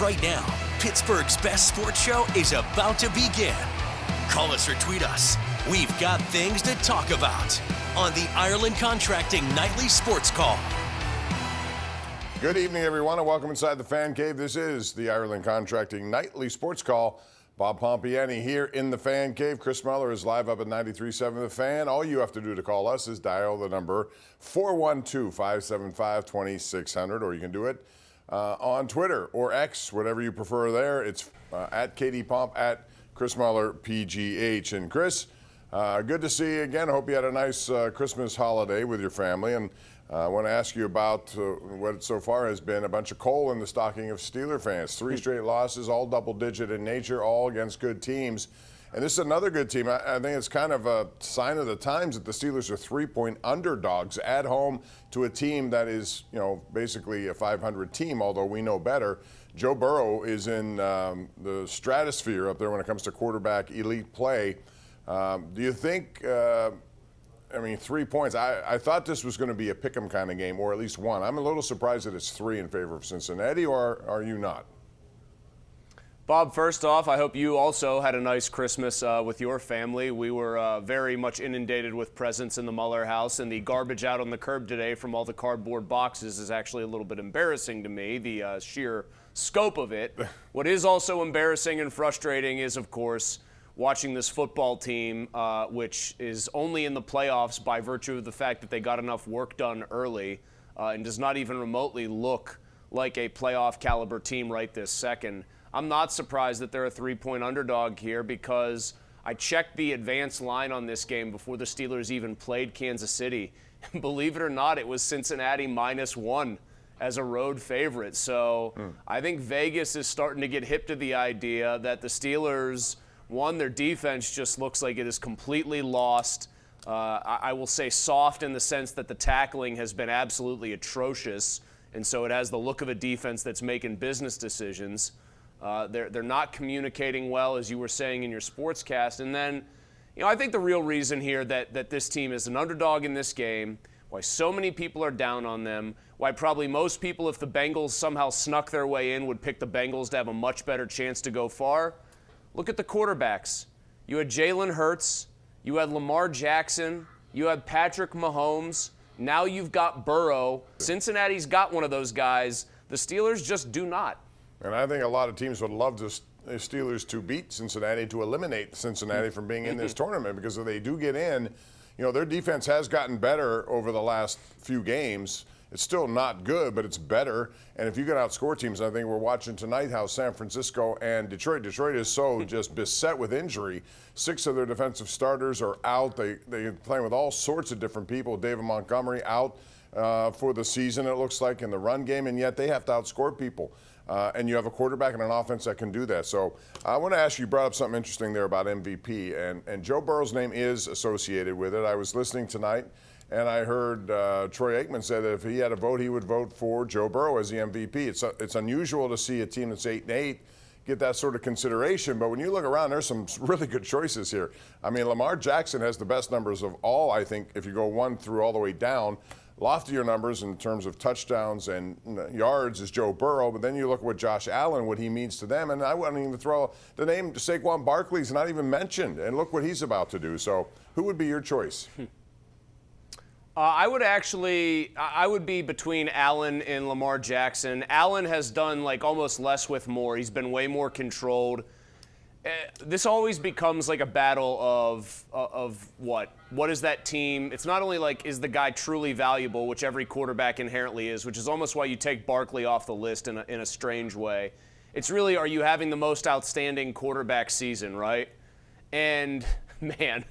Right now, Pittsburgh's best sports show is about to begin. Call us or tweet us. We've got things to talk about on the Ireland Contracting Nightly Sports Call. Good evening, everyone, and welcome inside the Fan Cave. This is the Ireland Contracting Nightly Sports Call. Bob Pompeani here in the Fan Cave. Chris Muller is live up at 93.7 The Fan. All you have to do to call us is dial the number 412-575-2600, or you can do it on Twitter or X, whatever you prefer there. It's at KDPomp, at Chris Muller, PGH. And Chris, good to see you again. I hope you had a nice Christmas holiday with your family. And I want to ask you about what so far has been a bunch of coal in the stocking of Steeler fans. 3 straight losses, all double-digit in nature, all against good teams. And this is another good team. I think it's kind of a sign of the times that the Steelers are 3-point underdogs at home to a team that is, you know, basically a 500 team, although we know better. Joe Burrow is in the stratosphere up there when it comes to quarterback elite play. Do you think 3 points. I thought this was going to be a pick'em kind of game, or at least one. I'm a little surprised that it's 3 in favor of Cincinnati, or are you not? Bob, first off, I hope you also had a nice Christmas with your family. We were very much inundated with presents in the Muller house, and the garbage out on the curb today from all the cardboard boxes is actually a little bit embarrassing to me, the sheer scope of it. What is also embarrassing and frustrating is, of course, watching this football team, which is only in the playoffs by virtue of the fact that they got enough work done early and does not even remotely look like a playoff caliber team right this second. I'm not surprised that they're a 3-point underdog here because I checked the advanced line on this game before the Steelers even played Kansas City. And believe it or not, it was Cincinnati -1 as a road favorite. So I think Vegas is starting to get hip to the idea that the Steelers, one, their defense just looks like it is completely lost. I will say soft in the sense that the tackling has been absolutely atrocious, and so it has the look of a defense that's making business decisions. They're not communicating well, as you were saying in your sportscast. And then, you know, I think the real reason here that this team is an underdog in this game, why so many people are down on them, why probably most people, if the Bengals somehow snuck their way in, would pick the Bengals to have a much better chance to go far. Look at the quarterbacks. You had Jalen Hurts, you had Lamar Jackson, you had Patrick Mahomes. Now you've got Burrow. Cincinnati's got one of those guys. The Steelers just do not. And I think a lot of teams would love the Steelers to beat Cincinnati, to eliminate Cincinnati from being in this tournament, because if they do get in, you know, their defense has gotten better over the last few games. It's still not good, but it's better. And if you can outscore teams, I think we're watching tonight how San Francisco and Detroit is so just beset with injury. 6 of their defensive starters are out. They're playing with all sorts of different people. David Montgomery out for the season, it looks like, in the run game, and yet they have to outscore people. And you have a quarterback and an offense that can do that. So I want to ask you, brought up something interesting there about MVP, and Joe Burrow's name is associated with it. I was listening tonight, and I heard Troy Aikman say that if he had a vote, he would vote for Joe Burrow as the MVP. It's unusual to see a team that's 8-8 get that sort of consideration, but when you look around, there's some really good choices here. I mean, Lamar Jackson has the best numbers of all, I think, if you go 1 through all the way down. Loftier numbers in terms of touchdowns and yards is Joe Burrow, but then you look at what Josh Allen, what he means to them, and I wouldn't even throw the name Saquon Barkley's not even mentioned, and look what he's about to do. So who would be your choice? I would be between Allen and Lamar Jackson. Allen has done like almost less with more. He's been way more controlled. This always becomes like a battle of what is that team? It's not only like, is the guy truly valuable, which every quarterback inherently is, which is almost why you take Barkley off the list in a strange way. It's really, are you having the most outstanding quarterback season, right? And man,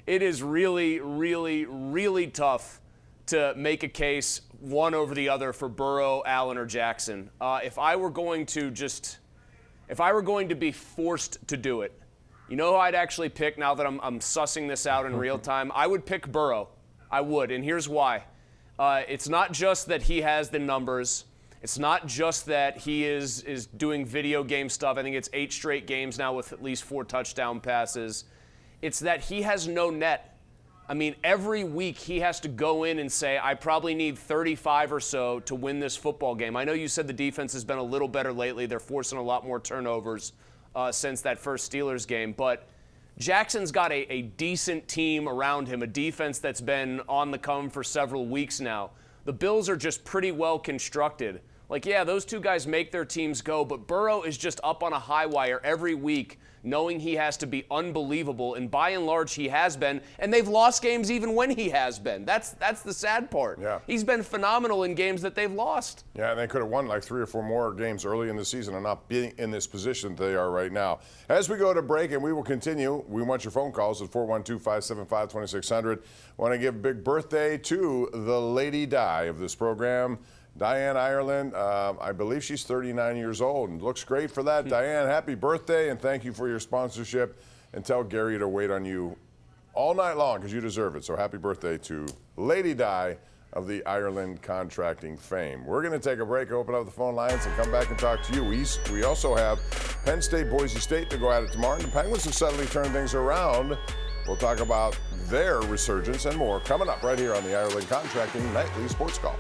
it is really, really, really tough to make a case one over the other for Burrow, Allen, or Jackson. If I were going to be forced to do it, you know who I'd actually pick now that I'm sussing this out in real time? I would pick Burrow. I would, and here's why. It's not just that he has the numbers. It's not just that he is doing video game stuff. I think it's 8 straight games now with at least 4 touchdown passes. It's that he has no net. I mean, every week he has to go in and say, I probably need 35 or so to win this football game. I know you said the defense has been a little better lately. They're forcing a lot more turnovers since that first Steelers game. But Jackson's got a decent team around him, a defense that's been on the come for several weeks now. The Bills are just pretty well constructed. Like, yeah, those two guys make their teams go, but Burrow is just up on a high wire every week, knowing he has to be unbelievable, and by and large he has been, and they've lost games even when he has been. That's the sad part. Yeah. He's been phenomenal in games that they've lost. Yeah, and they could have won like 3 or 4 more games early in the season and not being in this position they are right now. As we go to break, and we will continue, we want your phone calls at 412-575-2600. Want to give a big birthday to the Lady Di of this program, Diane Ireland. I believe she's 39 years old and looks great for that. Diane, happy birthday, and thank you for your sponsorship. And tell Gary to wait on you all night long because you deserve it. So happy birthday to Lady Di of the Ireland contracting fame. We're going to take a break, open up the phone lines, and come back and talk to you. We also have Penn State, Boise State to go at it tomorrow. And the Penguins have suddenly turned things around. We'll talk about their resurgence and more coming up right here on the Ireland Contracting Nightly Sports Call.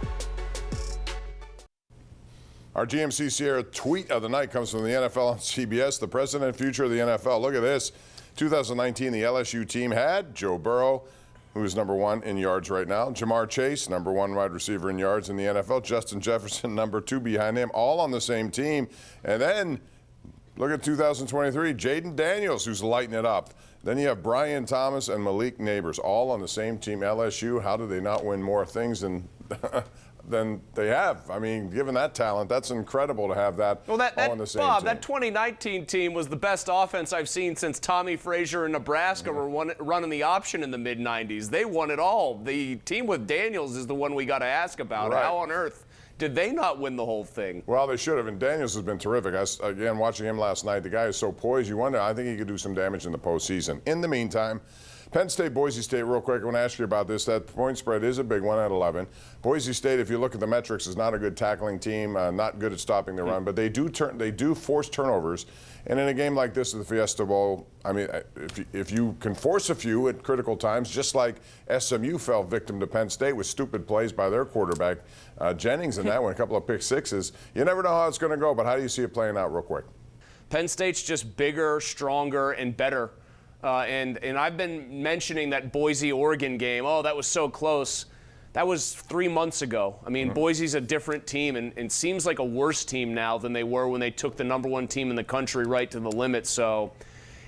Our GMC Sierra tweet of the night comes from the NFL on CBS. The present and future of the NFL. Look at this. 2019, the LSU team had Joe Burrow, who is number 1 in yards right now. Jamar Chase, number 1 wide receiver in yards in the NFL. Justin Jefferson, number 2 behind him, all on the same team. And then look at 2023, Jaden Daniels, who's lighting it up. Then you have Brian Thomas and Malik Neighbors, all on the same team. LSU, how do they not win more things than they have? I mean, given that talent, that's incredible to have that all on the same Bob, team. that 2019 team was the best offense I've seen since Tommy Frazier in Nebraska were running the option in the mid-'90s. They won it all. The team with Daniels is the one we got to ask about. Right. How on earth did they not win the whole thing? Well, they should have, and Daniels has been terrific. Again, watching him last night, the guy is so poised. You wonder, I think he could do some damage in the postseason. In the meantime, Penn State, Boise State, real quick, I want to ask you about this. That point spread is a big one at 11. Boise State, if you look at the metrics, is not a good tackling team, not good at stopping the run, but they do force turnovers. And in a game like this at the Fiesta Bowl, I mean, if you can force a few at critical times, just like SMU fell victim to Penn State with stupid plays by their quarterback, Jennings, in that one, a couple of pick sixes, you never know how it's going to go, but how do you see it playing out real quick? Penn State's just bigger, stronger, and better. And I've been mentioning that Boise-Oregon game. Oh, that was so close. That was 3 months ago. I mean, Boise's a different team and seems like a worse team now than they were when they took the number 1 team in the country right to the limit. So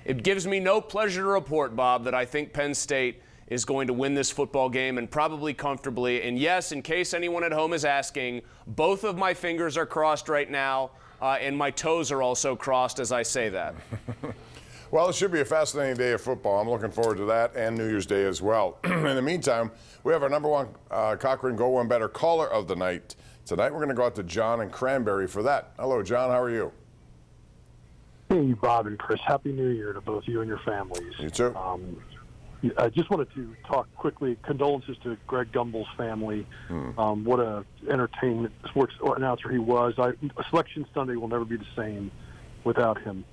it gives me no pleasure to report, Bob, that I think Penn State is going to win this football game and probably comfortably. And yes, in case anyone at home is asking, both of my fingers are crossed right now, and my toes are also crossed as I say that. Well, it should be a fascinating day of football. I'm looking forward to that, and New Year's Day as well. In the meantime, we have our number 1 Cochrane Go One Better caller of the night. Tonight we're going to go out to John and Cranberry for that. Hello, John. How are you? Hey, Bob and Chris. Happy New Year to both you and your families. You too. I just wanted to talk quickly. Condolences to Greg Gumbel's family. What a entertainment sports announcer he was. Selection Sunday will never be the same without him.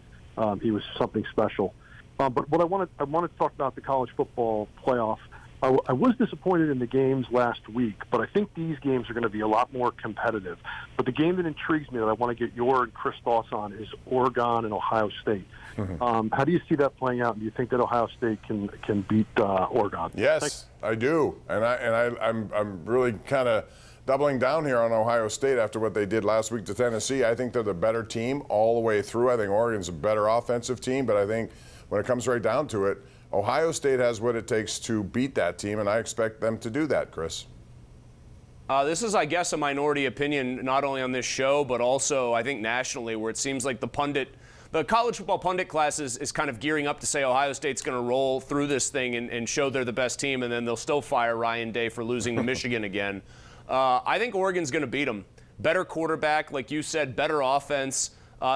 He was something special. But what I wanted to talk about the college football playoff. I was disappointed in the games last week, but I think these games are going to be a lot more competitive. But the game that intrigues me that I want to get your and Chris' thoughts on is Oregon and Ohio State. How do you see that playing out? And do you think that Ohio State can beat Oregon? Yes, Thanks. I do, and I'm really kind of doubling down here on Ohio State after what they did last week to Tennessee. I think they're the better team all the way through. I think Oregon's a better offensive team, but I think when it comes right down to it, Ohio State has what it takes to beat that team, and I expect them to do that, Chris. This is, I guess, a minority opinion, not only on this show, but also, I think, nationally, where it seems like the college football pundit class is kind of gearing up to say Ohio State's going to roll through this thing and show they're the best team, and then they'll still fire Ryan Day for losing to Michigan again. I think Oregon's going to beat them. Better quarterback, like you said, better offense.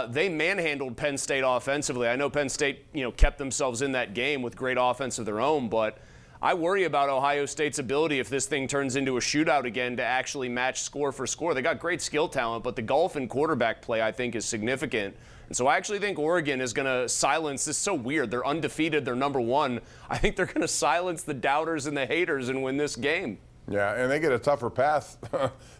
They manhandled Penn State offensively. I know Penn State, kept themselves in that game with great offense of their own, but I worry about Ohio State's ability, if this thing turns into a shootout again, to actually match score for score. They got great skill talent, but the golf and quarterback play, I think, is significant. And so I actually think Oregon is going to silence. This is so weird. They're undefeated. They're number one. I think they're going to silence the doubters and the haters and win this game. Yeah, and they get a tougher path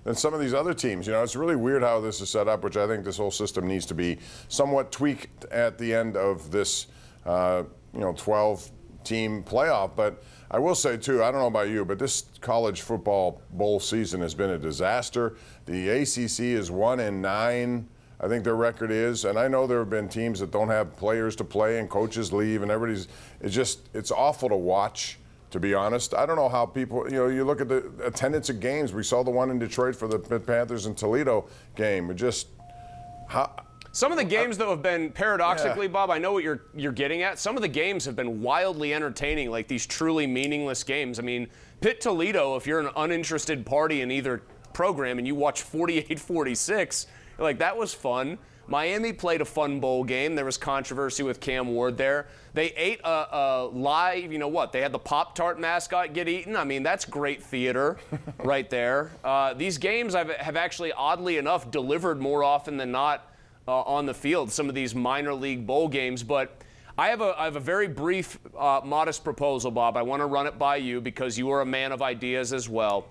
than some of these other teams. You know, it's really weird how this is set up, which I think this whole system needs to be somewhat tweaked at the end of this, 12-team playoff. But I will say, too, I don't know about you, but this college football bowl season has been a disaster. The ACC is 1-9. I think their record is, and I know there have been teams that don't have players to play and coaches leave and it's awful to watch, to be honest. I don't know how people, you look at the attendance at games. We saw the one in Detroit for the Panthers and Toledo game. Some of the games, though, have been, paradoxically, Bob, I know what you're getting at. Some of the games have been wildly entertaining, like these truly meaningless games. I mean, Pitt-Toledo, if you're an uninterested party in either program and you watch 48-46, like, that was fun. Miami played a fun bowl game. There was controversy with Cam Ward there. They ate a live, they had the Pop-Tart mascot get eaten. I mean, that's great theater right there. These games have actually, oddly enough, delivered more often than not on the field, some of these minor league bowl games. But I have a very brief, modest proposal, Bob. I want to run it by you because you are a man of ideas as well.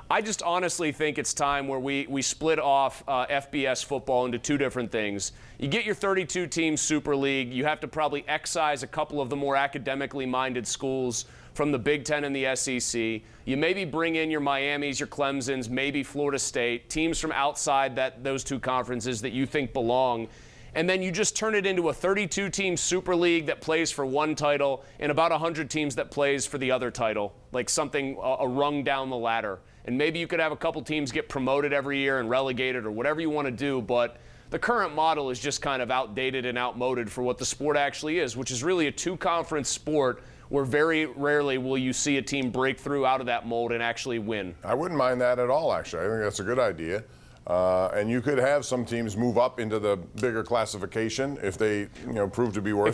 I just honestly think it's time where we split off FBS football into two different things. You get your 32-team Super League. You have to probably excise a couple of the more academically minded schools from the Big Ten and the SEC. You maybe bring in your Miamis, your Clemsons, maybe Florida State, teams from outside those two conferences that you think belong. And then you just turn it into a 32-team Super League that plays for one title and about 100 teams that plays for the other title, like something a rung down the ladder. And maybe you could have a couple teams get promoted every year and relegated or whatever you want to do, but the current model is just kind of outdated and outmoded for what the sport actually is, which is really a two-conference sport where very rarely will you see a team break through out of that mold and actually win. I wouldn't mind that at all, actually. I think that's a good idea. And you could have some teams move up into the bigger classification if they, prove to be worth it.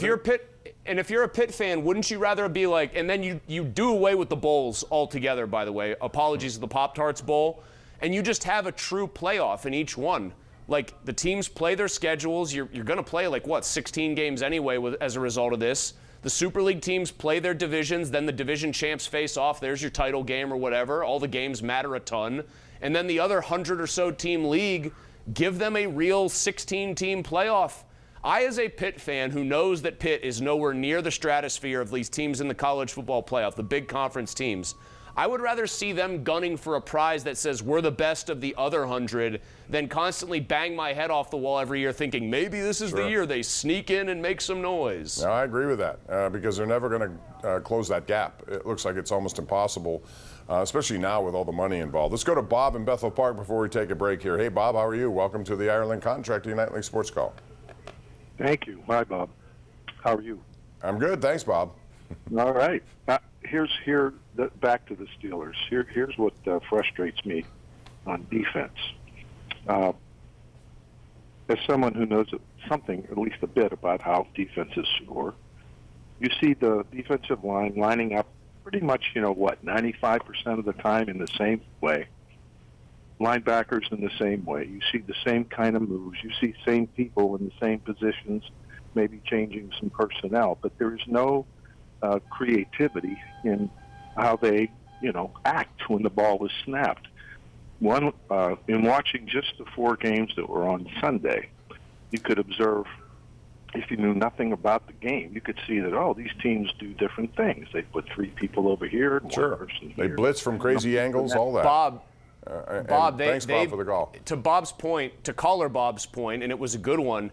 If you're a Pitt fan, wouldn't you rather be like, and then you do away with the bowls altogether, by the way, apologies to the Pop-Tarts Bowl, and you just have a true playoff in each one. Like, the teams play their schedules. You're going to play, 16 games anyway as a result of this. The Super League teams play their divisions, then the division champs face off. There's your title game or whatever. All the games matter a ton. And then the other 100 or so team league, give them a real 16-team playoff. I, as a Pitt fan who knows that Pitt is nowhere near the stratosphere of these teams in the college football playoff, the big conference teams, I would rather see them gunning for a prize that says we're the best of the other 100 than constantly bang my head off the wall every year thinking maybe this is the year they sneak in and make some noise. No, I agree with that because they're never going to close that gap. It looks like it's almost impossible, especially now with all the money involved. Let's go to Bob in Bethel Park before we take a break here. Hey, Bob, how are you? Welcome to the Ireland Contracting Nightly Sports Call. Thank you. Hi, Bob. How are you? I'm good. Thanks, Bob. All right. Back to the Steelers. Here's what frustrates me on defense. As someone who knows something, at least a bit, about how defenses score, you see the defensive line lining up pretty much, 95% of the time in the same way. Linebackers in the same way. You see the same kind of moves. You see same people in the same positions, maybe changing some personnel, but there is no creativity in how they, act when the ball is snapped. In watching just the 4 games that were on Sunday, you could observe, if you knew nothing about the game, you could see that, these teams do different things. They put 3 people over here, one person here. They blitz from crazy angles, all that. Bob, thanks, Bob, for the call. To caller Bob's point, and it was a good one,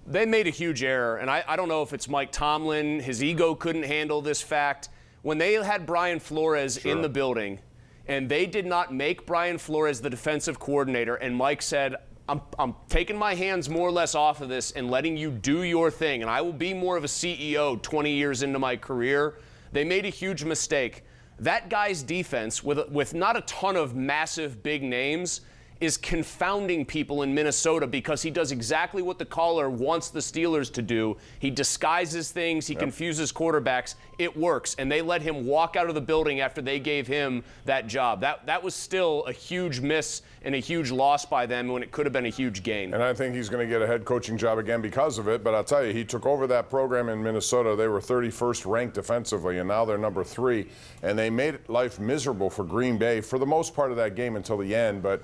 they made a huge error. And I don't know if it's Mike Tomlin, his ego couldn't handle this fact. When they had Brian Flores in the building, and they did not make Brian Flores the defensive coordinator, and Mike said, I'm taking my hands more or less off of this and letting you do your thing, and I will be more of a CEO 20 years into my career, they made a huge mistake. That guy's defense, with not a ton of massive big names, is confounding people in Minnesota because he does exactly what the caller wants the Steelers to do. He disguises things. He confuses quarterbacks. It works. And they let him walk out of the building after they gave him that job. That was still a huge miss and a huge loss by them when it could have been a huge gain. And I think he's going to get a head coaching job again because of it. But I'll tell you, he took over that program in Minnesota. They were 31st ranked defensively, and now they're number 3. And they made life miserable for Green Bay for the most part of that game until the end. But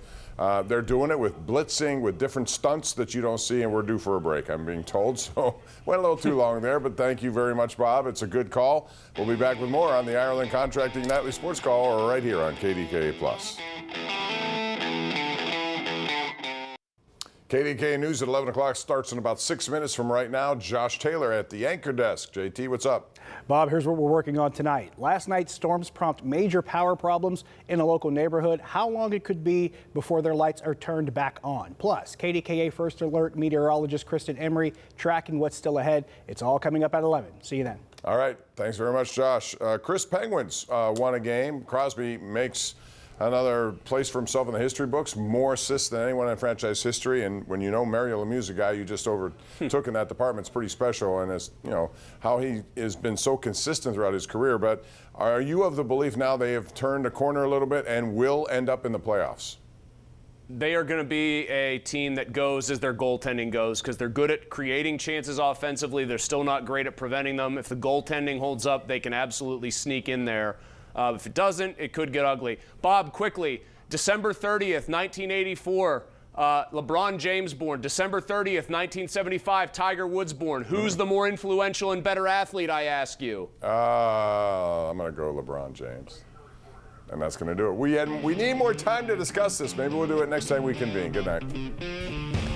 they're doing it with blitzing, with different stunts that you don't see, and we're due for a break, I'm being told. So went a little too long there, but thank you very much, Bob. It's a good call. We'll be back with more on the Ireland Contracting Nightly Sports Call, or right here on KDKA+. KDKA News at 11 o'clock starts in about 6 minutes from right now. Josh Taylor at the anchor desk. JT, what's up? Bob, here's what we're working on tonight. Last night's storms prompt major power problems in a local neighborhood. How long it could be before their lights are turned back on. Plus, KDKA First Alert meteorologist Kristen Emery tracking what's still ahead. It's all coming up at 11. See you then. All right. Thanks very much, Josh. Chris Penguins won a game. Crosby makes another place for himself in the history books, more assists than anyone in franchise history. And when you know Mario Lemieux's a guy you just overtook in that department, it's pretty special. And as you know, how he has been so consistent throughout his career. But are you of the belief now they have turned a corner a little bit and will end up in the playoffs? They are going to be a team that goes as their goaltending goes because they're good at creating chances offensively. They're still not great at preventing them. If the goaltending holds up, they can absolutely sneak in there. If it doesn't, it could get ugly. Bob, quickly, December 30th, 1984, LeBron James born. December 30th, 1975, Tiger Woods born. Who's the more influential and better athlete, I ask you? I'm going to go LeBron James. And that's going to do it. We need more time to discuss this. Maybe we'll do it next time we convene. Good night.